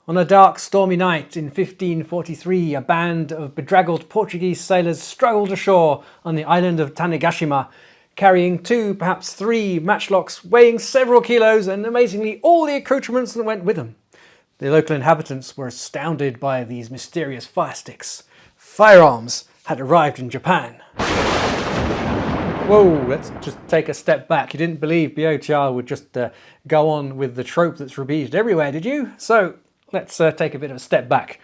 On a dark, stormy night in 1543, a band of bedraggled Portuguese sailors struggled ashore on the island of Tanegashima, carrying 2, perhaps 3 matchlocks weighing several kilos and amazingly all the accoutrements that went with them. The local inhabitants were astounded by these mysterious fire sticks. Firearms had arrived in Japan. Whoa, let's just take a step back. You didn't believe BotR would just go on with the trope that's repeated everywhere, did you? So let's take a bit of a step back.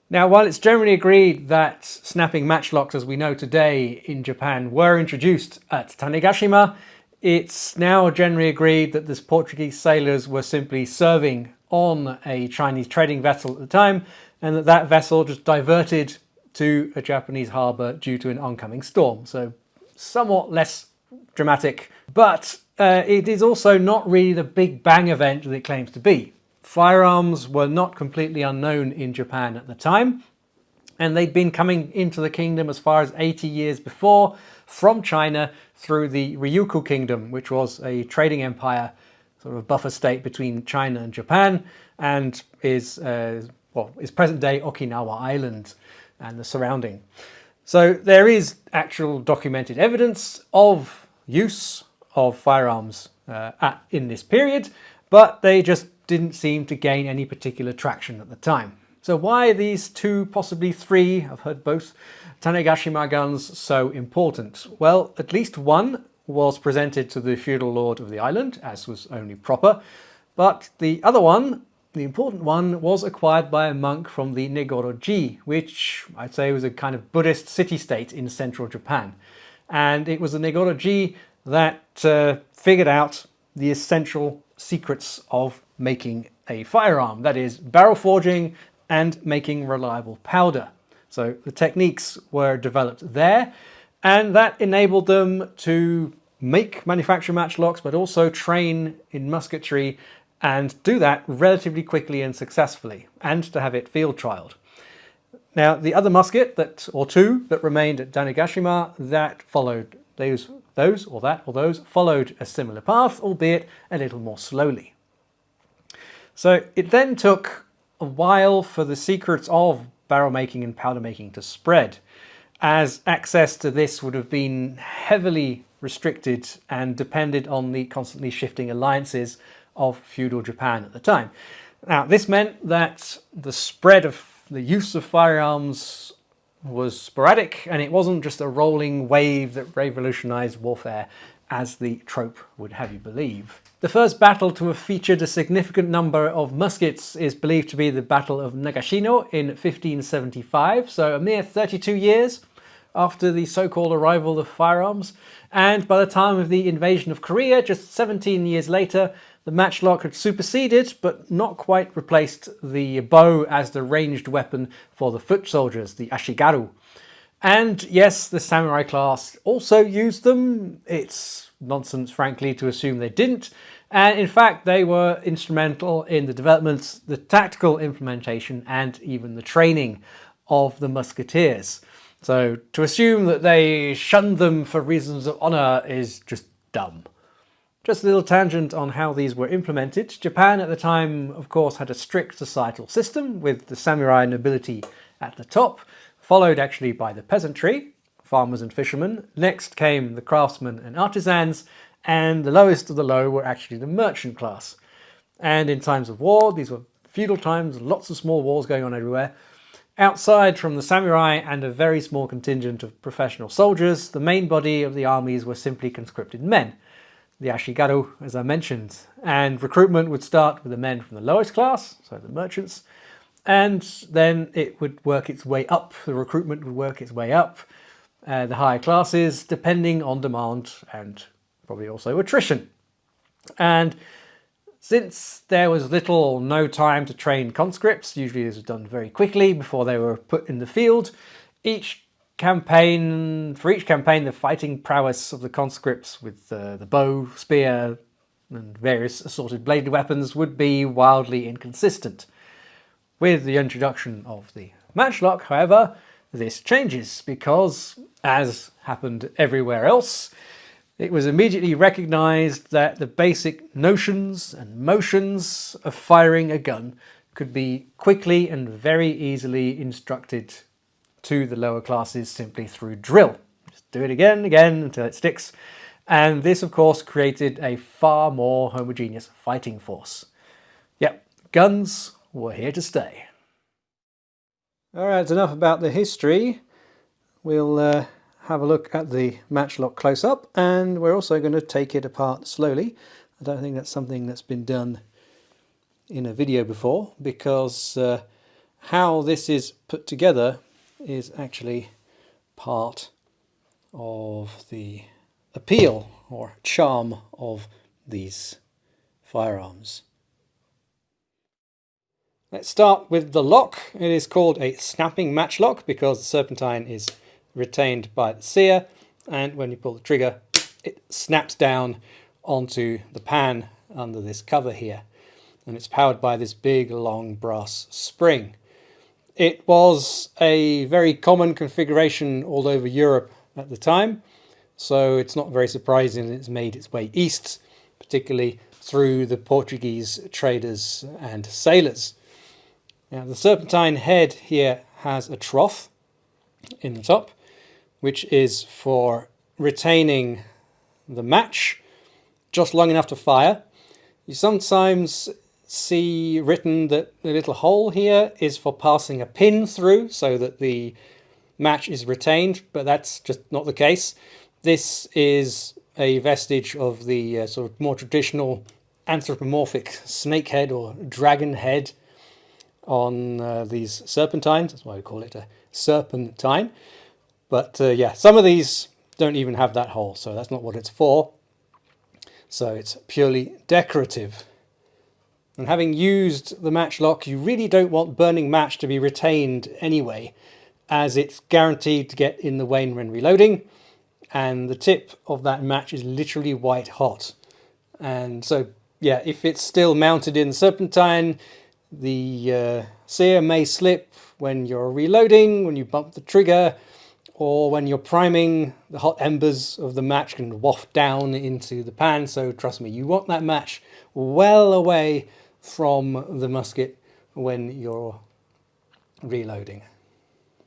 Now, while it's generally agreed that snapping matchlocks as we know today in Japan were introduced at Tanegashima, it's now generally agreed that the Portuguese sailors were simply serving on a Chinese trading vessel at the time, and that vessel just diverted to a Japanese harbour due to an oncoming storm. So somewhat less dramatic, but it is also not really the big bang event that it claims to be. Firearms were not completely unknown in Japan at the time, and they'd been coming into the kingdom as far as 80 years before from China through the Ryukyu Kingdom, which was a trading empire, sort of buffer state between China and Japan, and is present-day Okinawa Island and the surrounding. So there is actual documented evidence of use of firearms in this period, but they just didn't seem to gain any particular traction at the time. So why are these 2, possibly 3, I've heard both, Tanegashima guns so important? Well, at least one was presented to the feudal lord of the island, as was only proper, but the other one, the important one, was acquired by a monk from the Negoroji, which I'd say was a kind of Buddhist city-state in central Japan. And it was the Negoroji that figured out the essential secrets of making a firearm, that is, barrel forging and making reliable powder. So the techniques were developed there, and that enabled them to manufacture matchlocks, but also train in musketry and do that relatively quickly and successfully, and to have it field trialed. Now, the other musket, or 2, that remained at Tanegashima, that followed those followed a similar path, albeit a little more slowly. So it then took a while for the secrets of barrel making and powder making to spread, as access to this would have been heavily restricted and depended on the constantly shifting alliances of feudal Japan at the time. Now, this meant that the spread of the use of firearms was sporadic, and it wasn't just a rolling wave that revolutionized warfare, as the trope would have you believe. The first battle to have featured a significant number of muskets is believed to be the Battle of Nagashino in 1575, so a mere 32 years after the so-called arrival of firearms, and by the time of the invasion of Korea, just 17 years later, the matchlock had superseded, but not quite replaced, the bow as the ranged weapon for the foot soldiers, the ashigaru. And yes, the samurai class also used them. It's nonsense, frankly, to assume they didn't. And in fact, they were instrumental in the development, the tactical implementation, and even the training of the musketeers. So to assume that they shunned them for reasons of honor is just dumb. Just a little tangent on how these were implemented. Japan at the time, of course, had a strict societal system with the samurai nobility at the top, followed actually by the peasantry, farmers and fishermen. Next came the craftsmen and artisans, and the lowest of the low were actually the merchant class. And in times of war, these were feudal times, lots of small wars going on everywhere. Outside from the samurai and a very small contingent of professional soldiers, the main body of the armies were simply conscripted men, the ashigaru, as I mentioned, and recruitment would start with the men from the lowest class, so the merchants, and then it would work its way up, the recruitment would work its way up, the higher classes, depending on demand and probably also attrition. And since there was little or no time to train conscripts, usually this was done very quickly before they were put in the field, for each campaign, the fighting prowess of the conscripts with the bow, spear, and various assorted bladed weapons would be wildly inconsistent. With the introduction of the matchlock, however, this changes because, as happened everywhere else, it was immediately recognized that the basic notions and motions of firing a gun could be quickly and very easily instructed to the lower classes simply through drill. Just do it again and again until it sticks. And this, of course, created a far more homogeneous fighting force. Yep, guns were here to stay. All right, enough about the history. We'll have a look at the matchlock close-up, and we're also going to take it apart slowly. I don't think that's something that's been done in a video before, because how this is put together is actually part of the appeal or charm of these firearms. Let's start with the lock. It is called a snapping matchlock because the serpentine is retained by the sear, and when you pull the trigger it snaps down onto the pan under this cover here, and it's powered by this big long brass spring. It was a very common configuration all over Europe at the time, so it's not very surprising it's made its way east, particularly through the Portuguese traders and sailors. Now, the serpentine head here has a trough in the top, which is for retaining the match just long enough to fire. You sometimes see written that the little hole here is for passing a pin through so that the match is retained, but that's just not the case. This is a vestige of the sort of more traditional anthropomorphic snake head or dragon head on these serpentines. That's why we call it a serpentine. But yeah, some of these don't even have that hole, so that's not what it's for. So it's purely decorative. And having used the matchlock, you really don't want burning match to be retained anyway, as it's guaranteed to get in the way when reloading, and the tip of that match is literally white hot. And so yeah, if it's still mounted in the serpentine, the sear may slip when you're reloading, when you bump the trigger, or when you're priming. The hot embers of the match can waft down into the pan, so trust me, you want that match well away from the musket when you're reloading.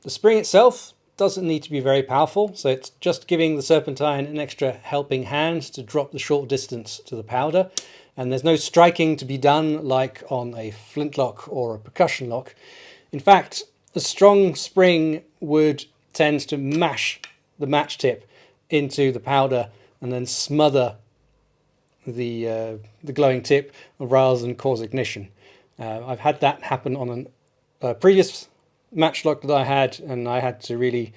The spring itself doesn't need to be very powerful, so it's just giving the serpentine an extra helping hand to drop the short distance to the powder, and there's no striking to be done like on a flintlock or a percussion lock. In fact, a strong spring would tend to mash the match tip into the powder and then smother the glowing tip rather than cause ignition. I've had that happen on a previous matchlock that I had, and I had to really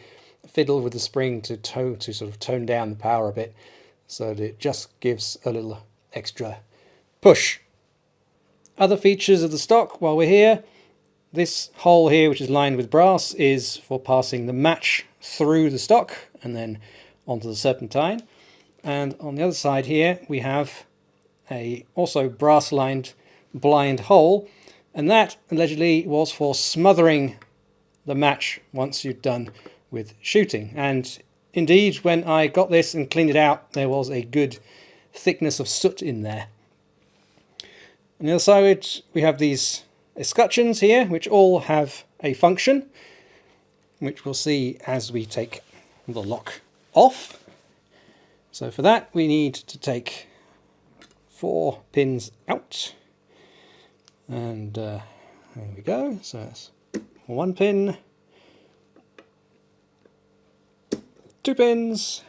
fiddle with the spring to sort of tone down the power a bit, so that it just gives a little extra push. Other features of the stock while we're here: this hole here, which is lined with brass, is for passing the match through the stock and then onto the serpentine. And on the other side here we have a also brass lined blind hole, and that allegedly was for smothering the match once you've done with shooting. And indeed, when I got this and cleaned it out, there was a good thickness of soot in there. On the other side we have these escutcheons here, which all have a function, which we'll see as we take the lock off. So for that we need to take 4 pins out, and there we go. So that's 1 pin, 2 pins,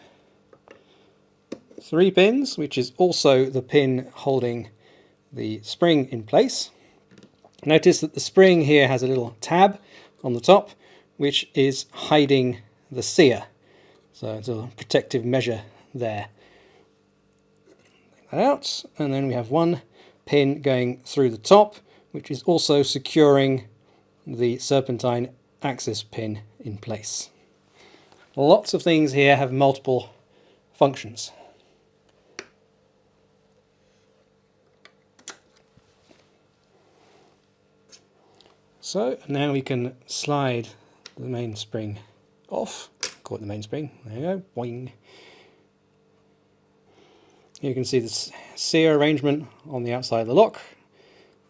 3 pins, which is also the pin holding the spring in place. Notice that the spring here has a little tab on the top, which is hiding the sear. So it's a protective measure there. Take that out, and then we have 1 pin going through the top, which is also securing the serpentine axis pin in place. Lots of things here have multiple functions. So now we can slide the main spring off. Call it the main spring. There you go. Boing. You can see the sear arrangement on the outside of the lock.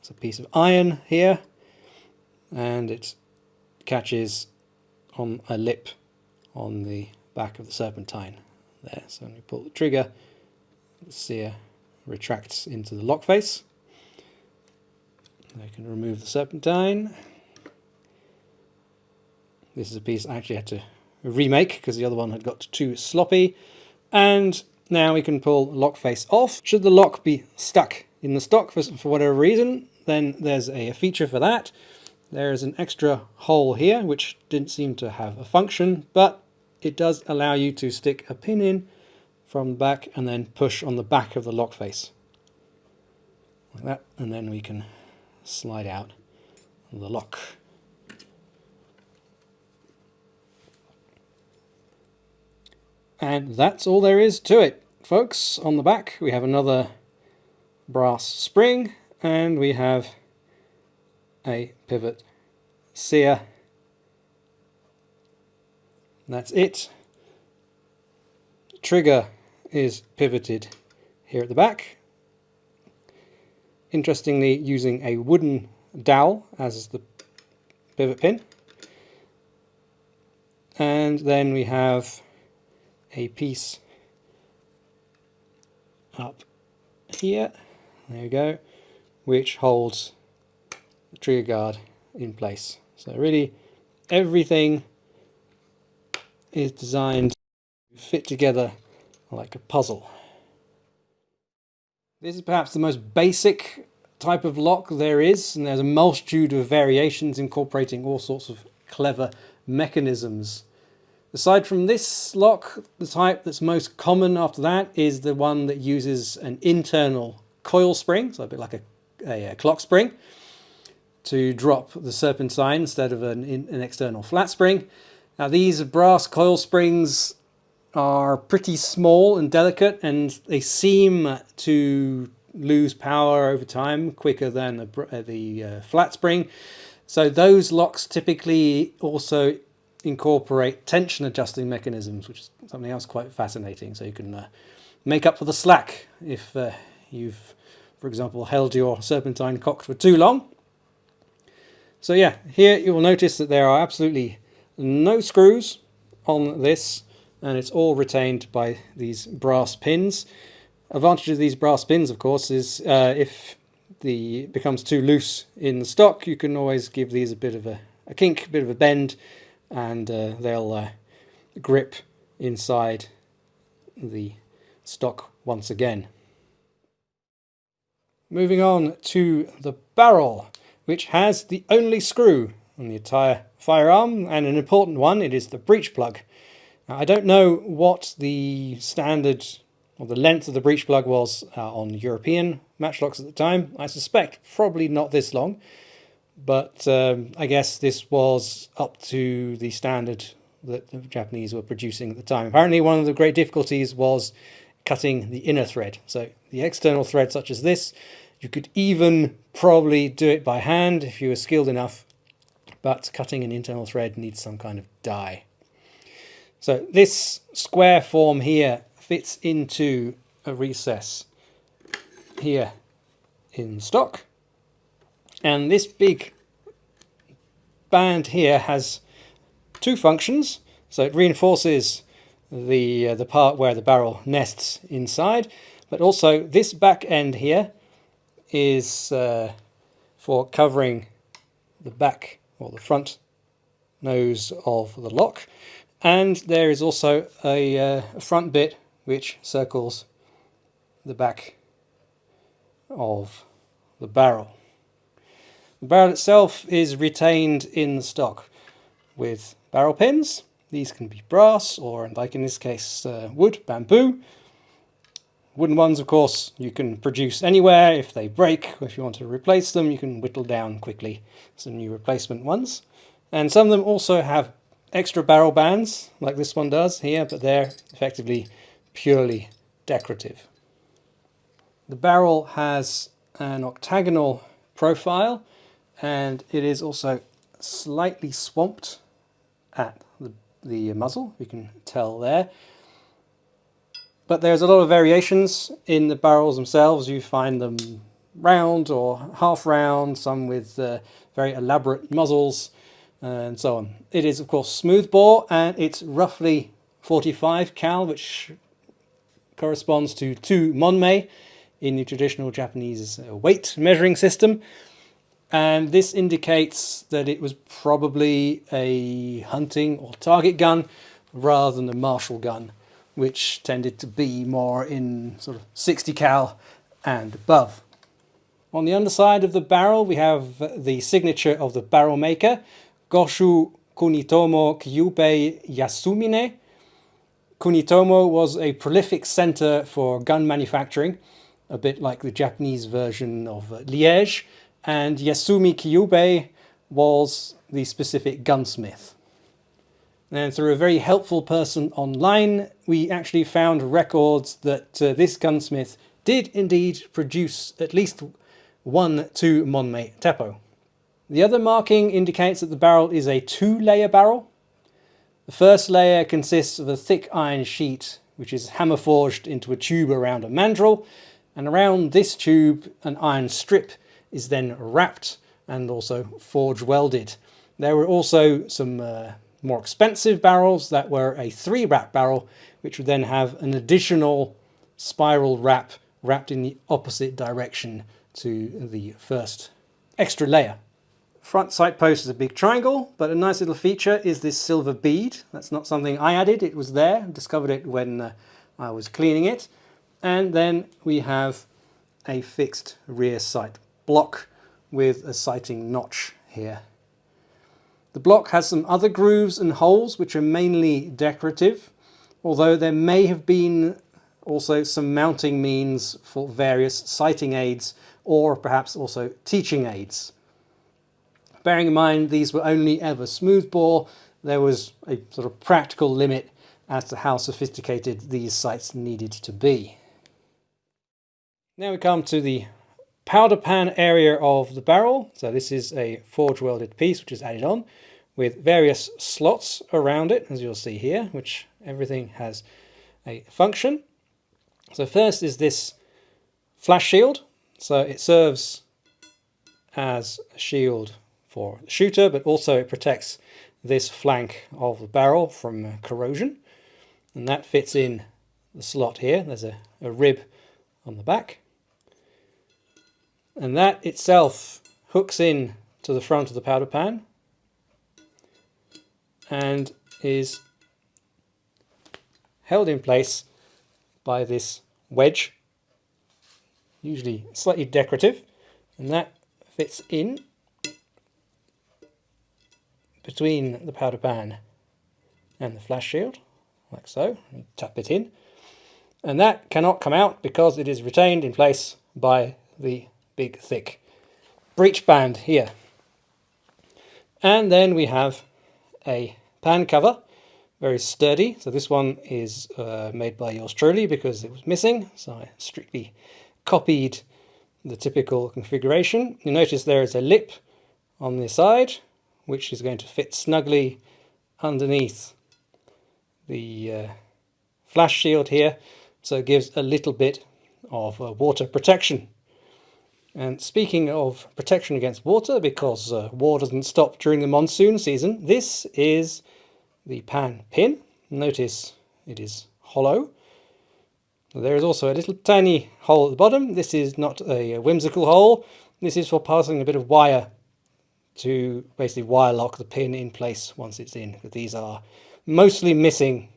There's a piece of iron here, and it catches on a lip on the back of the serpentine there. So when you pull the trigger, the sear retracts into the lock face. I can remove the serpentine. This is a piece I actually had to remake because the other one had got too sloppy. And now we can pull the lock face off. Should the lock be stuck in the stock for whatever reason, then there's a feature for that. There's an extra hole here which didn't seem to have a function, but it does allow you to stick a pin in from the back and then push on the back of the lock face. Like that, and then we can slide out the lock. And that's all there is to it, folks. On the back we have another brass spring, and we have a pivot sear. That's it. Trigger is pivoted here at the back. Interestingly, using a wooden dowel as the pivot pin. And then we have a piece up here, there we go, which holds the trigger guard in place. So really everything is designed to fit together like a puzzle. This is perhaps the most basic type of lock there is, and there's a multitude of variations incorporating all sorts of clever mechanisms. Aside from this lock, the type that's most common after that is the one that uses an internal coil spring, so a bit like a clock spring, to drop the serpentine instead of an external flat spring. Now these brass coil springs are pretty small and delicate, and they seem to lose power over time quicker than the flat spring. So those locks typically also incorporate tension adjusting mechanisms, which is something else quite fascinating. So you can make up for the slack if you've, for example, held your serpentine cocked for too long. So yeah, here you will notice that there are absolutely no screws on this, and it's all retained by these brass pins. Advantage of these brass pins, of course, is if it becomes too loose in the stock, you can always give these a bit of a kink, a bit of a bend, and they'll grip inside the stock once again. Moving on to the barrel, which has the only screw on the entire firearm, and an important one. It is the breech plug. Now, I don't know what the standard or the length of the breech plug was on European matchlocks at the time. I suspect probably not this long, but I guess this was up to the standard that the Japanese were producing at the time. Apparently one of the great difficulties was cutting the inner thread. So the external thread such as this, you could even probably do it by hand if you were skilled enough, but cutting an internal thread needs some kind of die. So this square form here fits into a recess here in stock, and this big band here has two functions. So it reinforces the part where the barrel nests inside, but also this back end here is for covering the back or the front nose of the lock, and there is also a front bit which circles the back of the barrel. The barrel itself is retained in the stock with barrel pins. These can be brass or, like in this case, wood, bamboo. Wooden ones, of course, you can produce anywhere. If they break, or if you want to replace them, you can whittle down quickly some new replacement ones. And some of them also have extra barrel bands, like this one does here, but they're effectively purely decorative. The barrel has an octagonal profile, and it is also slightly swamped at the muzzle, you can tell there. But there's a lot of variations in the barrels themselves. You find them round or half round, some with very elaborate muzzles, and so on. It is of course smooth bore, and it's roughly 45 cal, which corresponds to 2 monmei in the traditional Japanese weight measuring system. And this indicates that it was probably a hunting or target gun rather than a martial gun, which tended to be more in sort of 60 cal and above. On the underside of the barrel, we have the signature of the barrel maker, Goshu Kunitomo Kyubei Yasumine. Kunitomo was a prolific center for gun manufacturing, a bit like the Japanese version of Liège, and Yasumi Kyubei was the specific gunsmith. And through a very helpful person online, we actually found records that this gunsmith did indeed produce at least 1 2 monmei Teppo. The other marking indicates that the barrel is a 2-layer barrel. The first layer consists of a thick iron sheet which is hammer forged into a tube around a mandrel, and around this tube an iron strip is then wrapped and also forge welded. There were also some more expensive barrels that were a 3-wrap barrel, which would then have an additional spiral wrap wrapped in the opposite direction to the first extra layer. Front sight post is a big triangle, but a nice little feature is this silver bead. That's not something I added, it was there. I discovered it when I was cleaning it. And then we have a fixed rear sight block with a sighting notch here. The block has some other grooves and holes which are mainly decorative, although there may have been also some mounting means for various sighting aids or perhaps also teaching aids. Bearing in mind these were only ever smooth bore, there was a sort of practical limit as to how sophisticated these sights needed to be. Now we come to the powder pan area of the barrel. So this is a forge welded piece which is added on with various slots around it, as you'll see here, which everything has a function. So first is this flash shield. So it serves as a shield for the shooter, but also it protects this flank of the barrel from corrosion. And that fits in the slot here. There's a rib on the back. And that itself hooks in to the front of the powder pan and is held in place by this wedge, usually slightly decorative, and that fits in between the powder pan and the flash shield, like so. You tap it in, and that cannot come out because it is retained in place by the big thick breech band here. And then we have a pan cover, very sturdy. So this one is made by yours truly because it was missing, so I strictly copied the typical configuration. You notice there is a lip on the side which is going to fit snugly underneath the flash shield here, so it gives a little bit of water protection. And speaking of protection against water, because war doesn't stop during the monsoon season, this is the pan pin. Notice it is hollow. There is also a little tiny hole at the bottom. This is not a whimsical hole. This is for passing a bit of wire to basically wire lock the pin in place once it's in. But these are mostly missing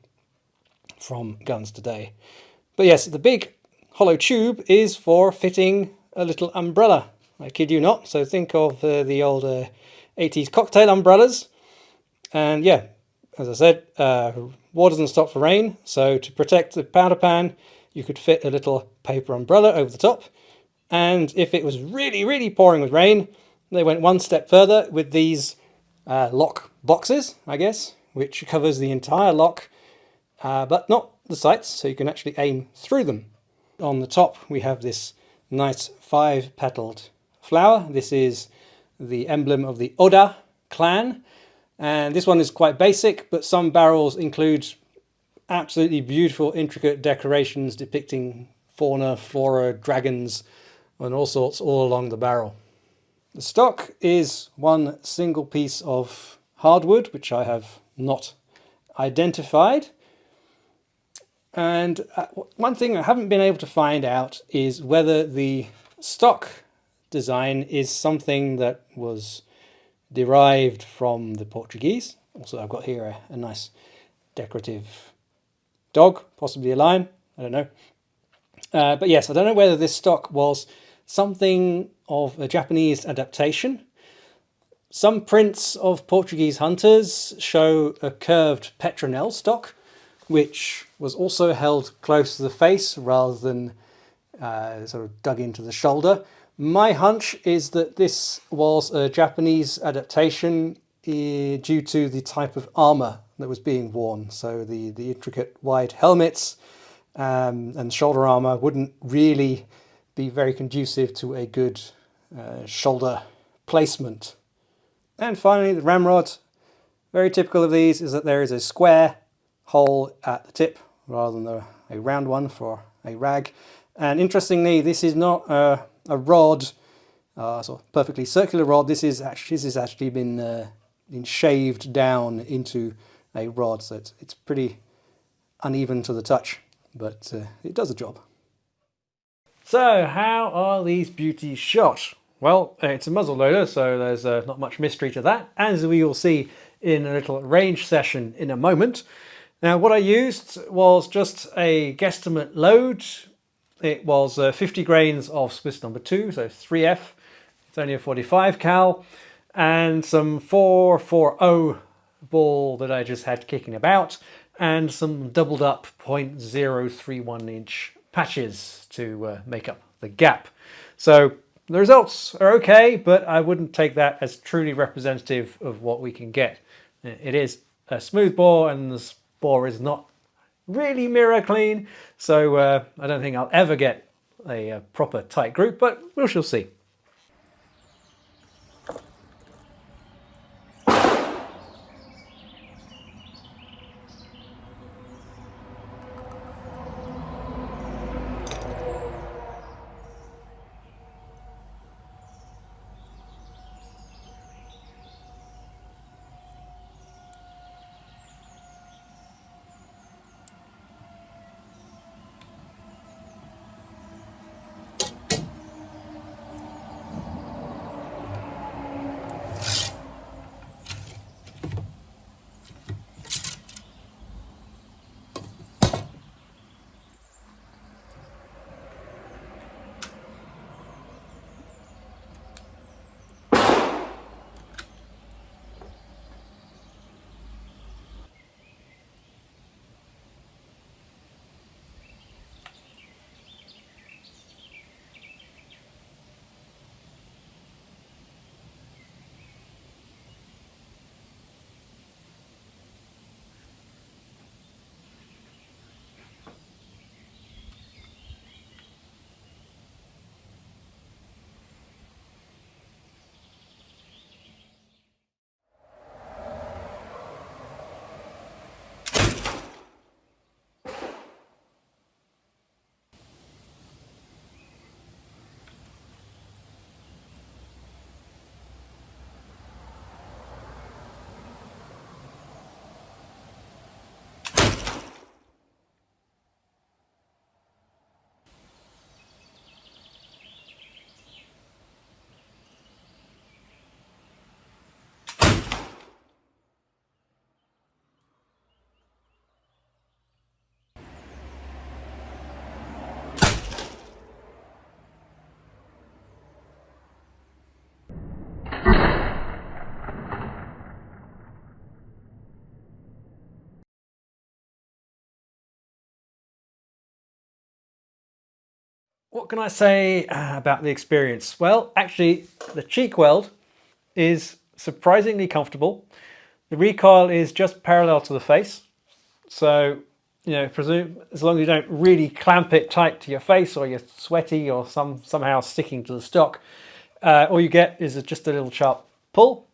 from guns today. But yes, the big hollow tube is for fitting a little umbrella. I kid you not. So think of the old 80s cocktail umbrellas. And yeah, as I said, war doesn't stop for rain. So to protect the powder pan, you could fit a little paper umbrella over the top. And if it was really, really pouring with rain, they went one step further with these lock boxes, I guess, which covers the entire lock, but not the sights, so you can actually aim through them. On the top, we have this nice 5-petaled flower. This is the emblem of the Oda clan. And this one is quite basic, but some barrels include absolutely beautiful, intricate decorations depicting fauna, flora, dragons, and all sorts all along the barrel. The stock is one single piece of hardwood, which I have not identified. And one thing I haven't been able to find out is whether the stock design is something that was derived from the Portuguese. Also, I've got here a nice decorative dog, possibly a lion, I don't know. But yes, I don't know whether this stock was something of a Japanese adaptation. Some prints of Portuguese hunters show a curved petronel stock, which was also held close to the face rather than sort of dug into the shoulder. My hunch is that this was a Japanese adaptation due to the type of armor that was being worn. So the intricate wide helmets and shoulder armor wouldn't really be very conducive to a good shoulder placement. And finally, the ramrod. Very typical of these is that there is a square hole at the tip rather than a round one for a rag. And interestingly, this is not a rod, sort of perfectly circular rod. This has actually been shaved down into a rod, so it's pretty uneven to the touch, but it does the job. So how are these beauties shot? Well, it's a muzzle loader, so there's not much mystery to that, as we will see in a little range session in a moment. Now, what I used was just a guesstimate load. It was 50 grains of Swiss number 2, so 3F. It's only a 45 cal, and some 440 ball that I just had kicking about, and some doubled up 0.031 inch patches to make up the gap. So the results are okay, but I wouldn't take that as truly representative of what we can get. It is a smooth bore, and the bore is not really mirror clean, so I don't think I'll ever get a proper tight group, but we shall see. What can I say about the experience? Well, actually, the cheek weld is surprisingly comfortable. The recoil is just parallel to the face. So, you know, presume as long as you don't really clamp it tight to your face, or you're sweaty, or somehow sticking to the stock, all you get is just a little sharp pull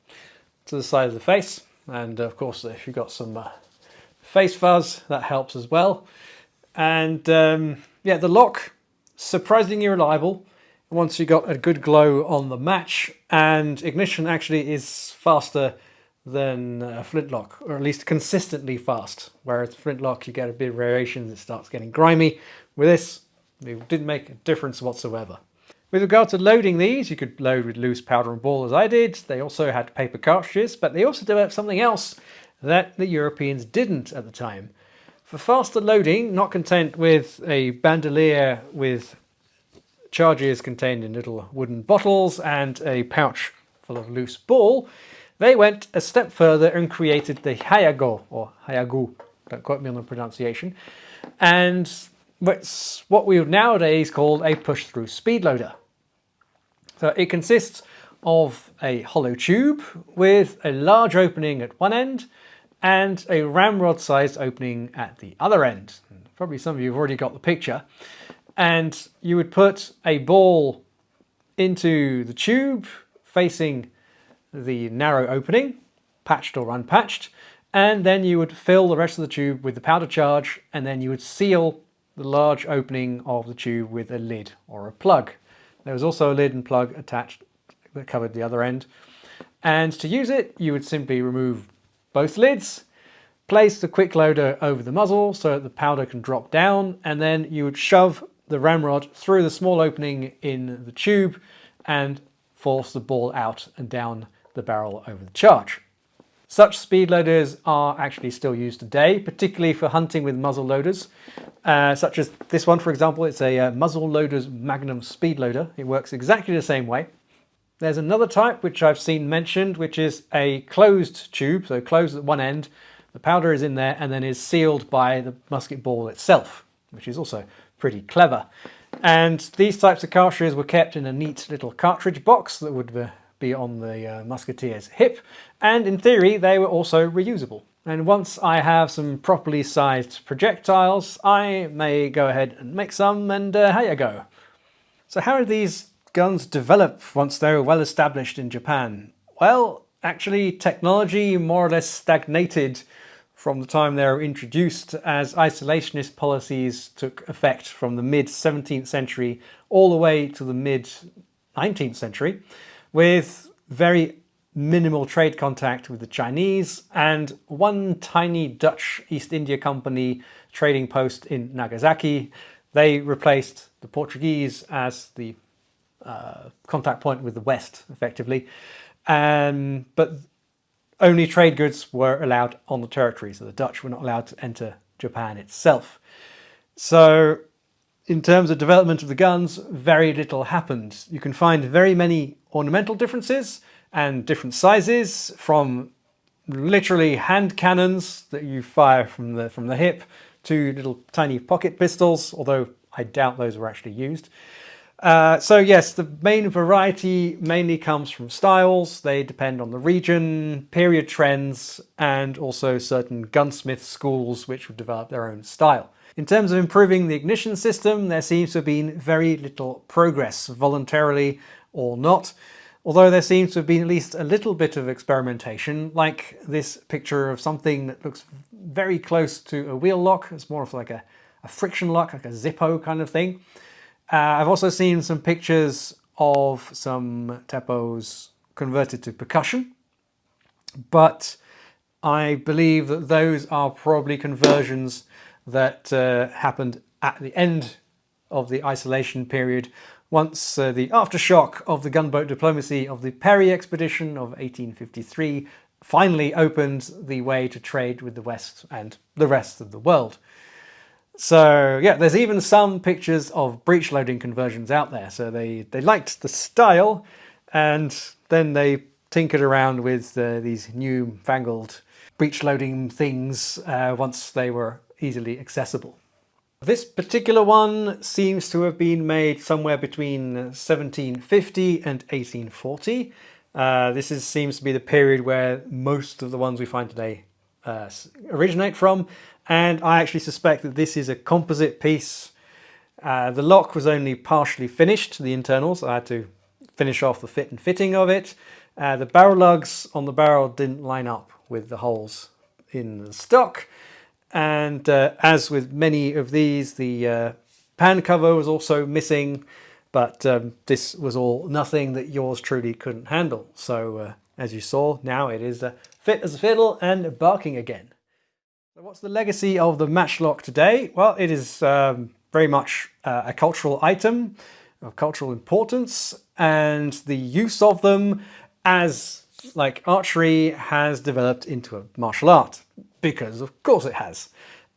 to the side of the face. And of course, if you've got some face fuzz, that helps as well. And yeah, the lock, surprisingly reliable. once you got a good glow on the match, and ignition actually is faster than a flintlock, or at least consistently fast. Whereas flintlock, you get a bit of variations, it starts getting grimy. With this, it didn't make a difference whatsoever. With regard to loading these, you could load with loose powder and ball as I did. They also had paper cartridges, but they also developed something else that the Europeans didn't at the time. For faster loading, not content with a bandolier with charges contained in little wooden bottles and a pouch full of loose ball, they went a step further and created the hayago, or hayagu, don't quote me on the pronunciation, and it's what we would nowadays call a push-through speed loader. So it consists of a hollow tube with a large opening at one end and a ramrod-sized opening at the other end. Probably some of you have already got the picture. And you would put a ball into the tube facing the narrow opening, patched or unpatched, and then you would fill the rest of the tube with the powder charge, and then you would seal the large opening of the tube with a lid or a plug. There was also a lid and plug attached that covered the other end. And to use it, you would simply remove both lids, place the quick loader over the muzzle so that the powder can drop down, and then you would shove the ramrod through the small opening in the tube and force the ball out and down the barrel over the charge. Such speed loaders are actually still used today, particularly for hunting with muzzle loaders, such as this one, for example. It's a muzzle loader's Magnum speed loader. It works exactly the same way. There's another type which I've seen mentioned, which is a closed tube, so closed at one end. The powder is in there and then is sealed by the musket ball itself, which is also pretty clever. And these types of cartridges were kept in a neat little cartridge box that would be on the musketeer's hip, and in theory they were also reusable. And once I have some properly sized projectiles, I may go ahead and make some, and here you go. So how did these guns develop once they were well established in Japan? Well, actually technology more or less stagnated from the time they were introduced, as isolationist policies took effect from the mid-17th century all the way to the mid-19th century, with very minimal trade contact with the Chinese and one tiny Dutch East India Company trading post in Nagasaki. They replaced the Portuguese as the contact point with the West, effectively. But only trade goods were allowed on the territory, so the Dutch were not allowed to enter Japan itself. So in terms of development of the guns, very little happened. You can find very many ornamental differences and different sizes, from literally hand cannons that you fire from the hip to little tiny pocket pistols, although I doubt those were actually used. So yes, the main variety mainly comes from styles. They depend on the region, period trends, and also certain gunsmith schools which would develop their own style. In terms of improving the ignition system, there seems to have been very little progress, voluntarily or not, although there seems to have been at least a little bit of experimentation, like this picture of something that looks very close to a wheel lock. It's more of like a friction lock, like a Zippo kind of thing. I've also seen some pictures of some Teppos converted to percussion, but I believe that those are probably conversions that happened at the end of the isolation period, once the aftershock of the gunboat diplomacy of the Perry expedition of 1853 finally opened the way to trade with the West and the rest of the world. So yeah, there's even some pictures of breech loading conversions out there. So they liked the style, and then they tinkered around with these new-fangled breech loading things once they were easily accessible. This particular one seems to have been made somewhere between 1750 and 1840. Seems to be the period where most of the ones we find today originate from. And I actually suspect that this is a composite piece. The lock was only partially finished, the internals. I had to finish off the fit and fitting of it. The barrel lugs on the barrel didn't line up with the holes in the stock. And as with many of these, the pan cover was also missing. But this was all nothing that yours truly couldn't handle. So as you saw, now it is fit as a fiddle and barking again. So what's the legacy of the Matchlock today? Well, it is very much a cultural item of cultural importance, and the use of them as like archery has developed into a martial art, because of course it has.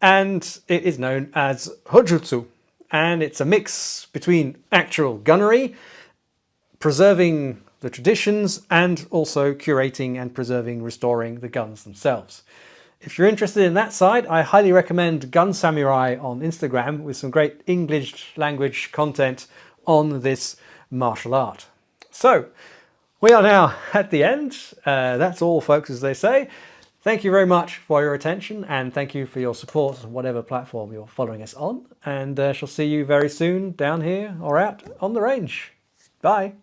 And it is known as Hojutsu, and it's a mix between actual gunnery, preserving the traditions, and also curating and preserving, restoring the guns themselves. If you're interested in that side, I highly recommend Gun Samurai on Instagram with some great English language content on this martial art. So, we are now at the end. That's all, folks, as they say. Thank you very much for your attention, and thank you for your support on whatever platform you're following us on. And shall see you very soon down here or out on the range. Bye.